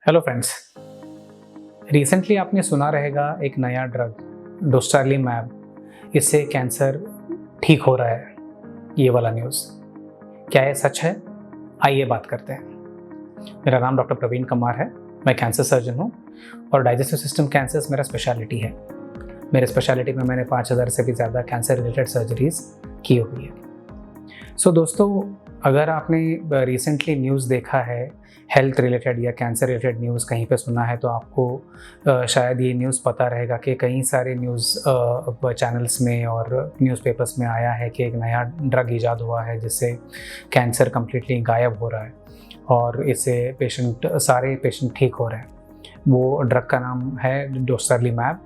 Hello friends. Recently आपने सुना रहेगा एक नया ड्रग डोस्टारलीमैब, इससे कैंसर ठीक हो रहा है। ये वाला न्यूज़ क्या ये सच है? आइए बात करते हैं। मेरा नाम डॉक्टर प्रवीण कुमार है। मैं कैंसर सर्जन हूँ और डाइजेस्टिव सिस्टम कैंसर्स मेरा स्पेशलिटी है। मेरे स्पेशलिटी में मैंने 5000 से भी ज़्यादा कैंसर रिलेटेड सर्जरीज की हुई है। दोस्तों, अगर आपने रिसेंटली न्यूज़ देखा है, हेल्थ रिलेटेड या कैंसर रिलेटेड न्यूज़ कहीं पे सुना है, तो आपको शायद ये न्यूज़ पता रहेगा कि कई सारे न्यूज़ चैनल्स में और न्यूज़पेपर्स में आया है कि एक नया ड्रग ईजाद हुआ है जिससे कैंसर कम्प्लीटली गायब हो रहा है और इससे सारे पेशेंट ठीक हो रहे हैं। वो ड्रग का नाम है डोस्टारलीमैब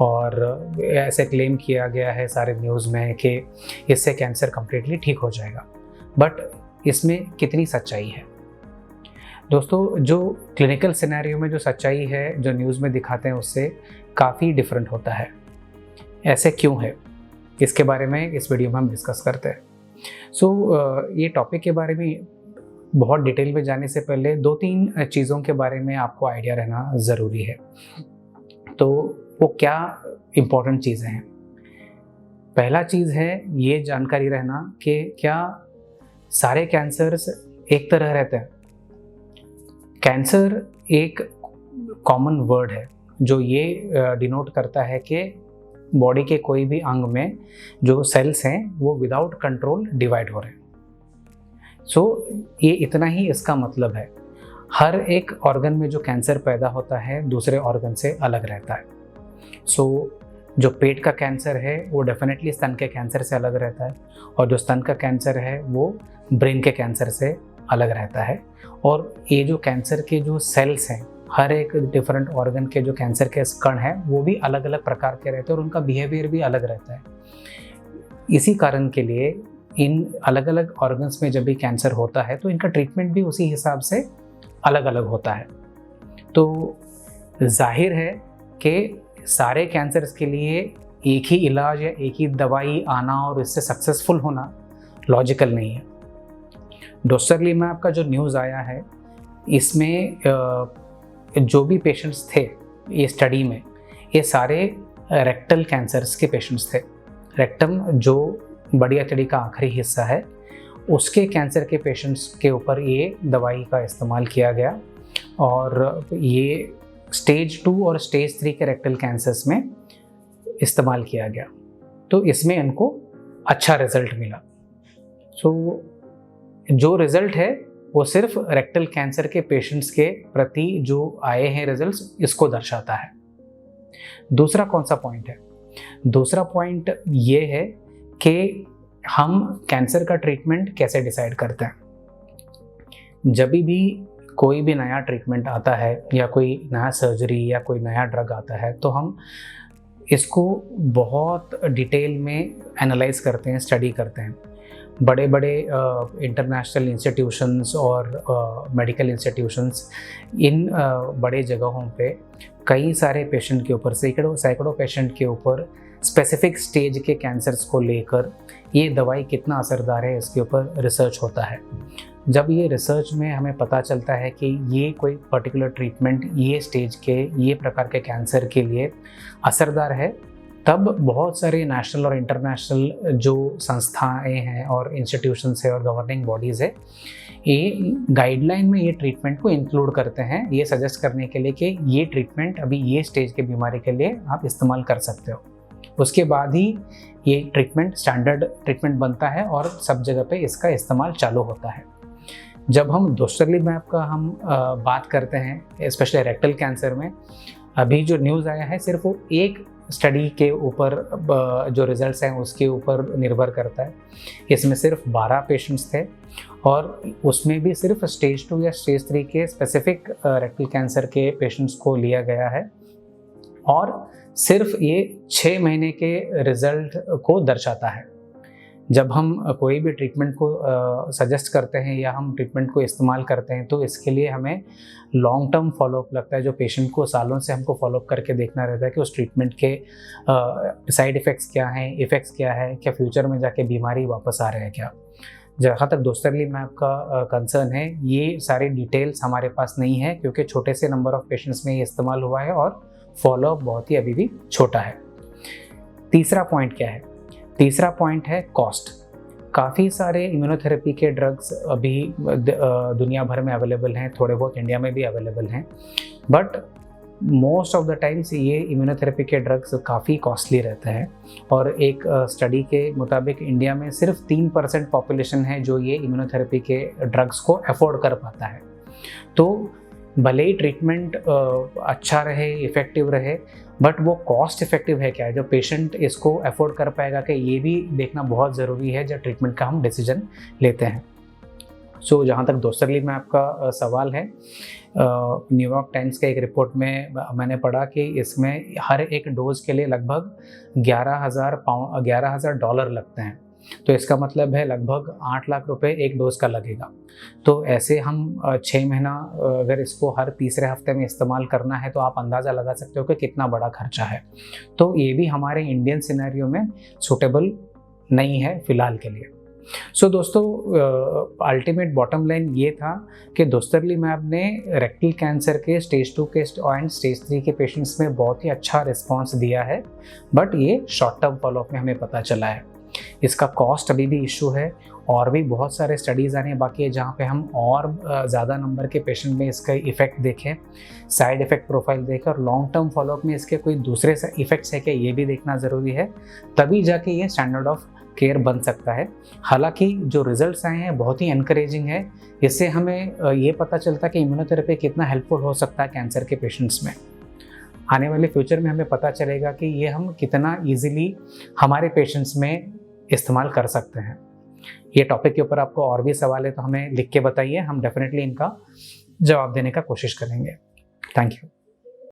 और ऐसे क्लेम किया गया है सारे न्यूज़ में कि इससे कैंसर कम्प्लीटली ठीक हो जाएगा। बट इसमें कितनी सच्चाई है? दोस्तों, जो क्लिनिकल सिनेरियो में जो सच्चाई है, जो न्यूज़ में दिखाते हैं, उससे काफ़ी डिफरेंट होता है। ऐसे क्यों है? इसके बारे में इस वीडियो में हम डिस्कस करते हैं। ये टॉपिक के बारे में बहुत डिटेल में जाने से पहले 2-3 चीज़ों के बारे में आपको आइडिया रहना ज़रूरी है। तो वो क्या इम्पोर्टेंट चीज़ें हैं? पहला चीज़ है ये जानकारी रहना कि क्या सारे कैंसर्स एक तरह रहते हैं। कैंसर एक कॉमन वर्ड है जो ये डिनोट करता है कि बॉडी के कोई भी अंग में जो सेल्स हैं वो विदाउट कंट्रोल डिवाइड हो रहे हैं। ये इतना ही इसका मतलब है। हर एक ऑर्गन में जो कैंसर पैदा होता है दूसरे ऑर्गन से अलग रहता है। जो पेट का कैंसर है वो डेफिनेटली स्तन के कैंसर से अलग रहता है और जो स्तन का कैंसर है वो ब्रेन के कैंसर से अलग रहता है। और ये जो कैंसर के जो सेल्स हैं, हर एक डिफरेंट ऑर्गन के जो कैंसर के कण हैं वो भी अलग अलग प्रकार के रहते हैं और उनका बिहेवियर भी अलग रहता है। इसी कारण के लिए इन अलग अलग ऑर्गन्स में जब भी कैंसर होता है तो इनका ट्रीटमेंट भी उसी हिसाब से अलग अलग होता है। तो जाहिर है कि सारे कैंसर्स के लिए एक ही इलाज या एक ही दवाई आना और इससे सक्सेसफुल होना लॉजिकल नहीं है। डोस्टारलीमैब का जो न्यूज़ आया है, इसमें जो भी पेशेंट्स थे ये स्टडी में, ये सारे रेक्टल कैंसर्स के पेशेंट्स थे। रेक्टम जो बड़ी आंतड़ी का आखिरी हिस्सा है, उसके कैंसर के पेशेंट्स के ऊपर ये दवाई का इस्तेमाल किया गया और ये स्टेज 2 और स्टेज 3 के रेक्टल कैंसर्स में इस्तेमाल किया गया। तो इसमें इनको अच्छा रिजल्ट मिला। जो रिजल्ट है वो सिर्फ रेक्टल कैंसर के पेशेंट्स के प्रति जो आए हैं रिजल्ट्स, इसको दर्शाता है। दूसरा कौन सा पॉइंट है? दूसरा पॉइंट ये है कि हम कैंसर का ट्रीटमेंट कैसे डिसाइड करते हैं। जब भी कोई भी नया ट्रीटमेंट आता है या कोई नया सर्जरी या कोई नया ड्रग आता है तो हम इसको बहुत डिटेल में एनालाइज करते हैं, स्टडी करते हैं। बड़े बड़े इंटरनेशनल इंस्टीट्यूशंस और मेडिकल इंस्टीट्यूशंस, इन बड़े जगहों पे कई सारे पेशेंट के ऊपर, सैकड़ों पेशेंट के ऊपर स्पेसिफिक स्टेज के कैंसर्स को लेकर ये दवाई कितना असरदार है इसके ऊपर रिसर्च होता है। जब ये रिसर्च में हमें पता चलता है कि ये कोई पर्टिकुलर ट्रीटमेंट ये स्टेज के, ये प्रकार के कैंसर के लिए असरदार है, तब बहुत सारे नेशनल और इंटरनेशनल जो संस्थाएं हैं और इंस्टीट्यूशंस है और गवर्निंग बॉडीज़ है, ये गाइडलाइन में ये ट्रीटमेंट को इंक्लूड करते हैं, ये सजेस्ट करने के लिए कि ये ट्रीटमेंट अभी ये स्टेज के बीमारी के लिए आप इस्तेमाल कर सकते हो। उसके बाद ही ये ट्रीटमेंट स्टैंडर्ड ट्रीटमेंट बनता है और सब जगह पे इसका इस्तेमाल चालू होता है। जब हम डोस्टारलीमैब का हम बात करते हैं, स्पेशली रेक्टल कैंसर में, अभी जो न्यूज़ आया है सिर्फ वो एक स्टडी के ऊपर जो रिजल्ट्स हैं उसके ऊपर निर्भर करता है। इसमें सिर्फ 12 पेशेंट्स थे और उसमें भी सिर्फ स्टेज 2 या स्टेज 3 के स्पेसिफिक रेक्टल कैंसर के पेशेंट्स को लिया गया है और सिर्फ ये 6 महीने के रिजल्ट को दर्शाता है। जब हम कोई भी ट्रीटमेंट को सजेस्ट करते हैं या हम ट्रीटमेंट को इस्तेमाल करते हैं तो इसके लिए हमें लॉन्ग टर्म फॉलोअप लगता है। जो पेशेंट को सालों से हमको फॉलोअप करके देखना रहता है कि उस ट्रीटमेंट के साइड इफ़ेक्ट्स क्या हैं, इफ़ेक्ट्स क्या है, क्या फ्यूचर में जाके बीमारी वापस आ रहे हैं क्या। जहाँ तक दोस्तरलीमैब का कंसर्न है, ये सारी डिटेल्स हमारे पास नहीं है क्योंकि छोटे से नंबर ऑफ पेशेंट्स में ये इस्तेमाल हुआ है और फॉलोअप बहुत ही अभी भी छोटा है। तीसरा पॉइंट क्या है? तीसरा पॉइंट है कॉस्ट। काफ़ी सारे इम्यूनोथेरेपी के ड्रग्स अभी दुनिया भर में अवेलेबल हैं, थोड़े बहुत इंडिया में भी अवेलेबल हैं, but most of the times ये इम्यूनोथेरेपी के ड्रग्स काफ़ी कॉस्टली रहते हैं। और एक स्टडी के मुताबिक इंडिया में सिर्फ 3% पॉपुलेशन है जो ये इम्यूनोथेरेपी के ड्रग्स को अफोर्ड कर पाता है। तो भले ही ट्रीटमेंट अच्छा रहे, इफ़ेक्टिव रहे, बट वो कॉस्ट इफ़ेक्टिव है क्या है, जो पेशेंट इसको अफोर्ड कर पाएगा कि ये भी देखना बहुत ज़रूरी है जब ट्रीटमेंट का हम डिसीजन लेते हैं। सो जहाँ तक दोस्तरलीमैब का सवाल है, न्यूयॉर्क टाइम्स के एक रिपोर्ट में मैंने पढ़ा कि इसमें हर एक डोज के लिए लगभग $11,000 लगते हैं। तो इसका मतलब है लगभग 8 लाख रुपए एक डोज का लगेगा। तो ऐसे हम 6 महीना अगर इसको हर तीसरे हफ्ते में इस्तेमाल करना है तो आप अंदाज़ा लगा सकते हो कि कितना बड़ा खर्चा है। तो ये भी हमारे इंडियन सिनेरियो में सूटेबल नहीं है फ़िलहाल के लिए। सो दोस्तों, अल्टीमेट बॉटम लाइन ये था कि दोस्तरलीमैब ने रेक्टल कैंसर के स्टेज 2 के एंड स्टेज 3 के पेशेंट्स में बहुत ही अच्छा रिस्पांस दिया है, बट ये शॉर्ट टर्म फॉलोअप में हमें पता चला है। इसका कॉस्ट अभी भी इशू है और भी बहुत सारे स्टडीज़ आने बाकी है जहाँ पे हम और ज़्यादा नंबर के पेशेंट में इसका इफ़ेक्ट देखें, साइड इफ़ेक्ट प्रोफाइल देखें और लॉन्ग टर्म फॉलोअप में इसके कोई दूसरे इफ़ेक्ट्स है क्या, ये भी देखना ज़रूरी है। तभी जाके ये स्टैंडर्ड ऑफ केयर बन सकता है। हालांकि जो रिजल्ट्स आए हैं बहुत ही एनकरेजिंग है। इससे हमें ये पता चलता है कि इम्यूनोथेरेपी कितना हेल्पफुल हो सकता है कैंसर के पेशेंट्स में। आने वाले फ्यूचर में हमें पता चलेगा कि ये हम कितना ईजिली हमारे पेशेंट्स में इस्तेमाल कर सकते हैं। ये टॉपिक के ऊपर आपको और भी सवाल है तो हमें लिख के बताइए, हम डेफिनेटली इनका जवाब देने का कोशिश करेंगे। Thank you.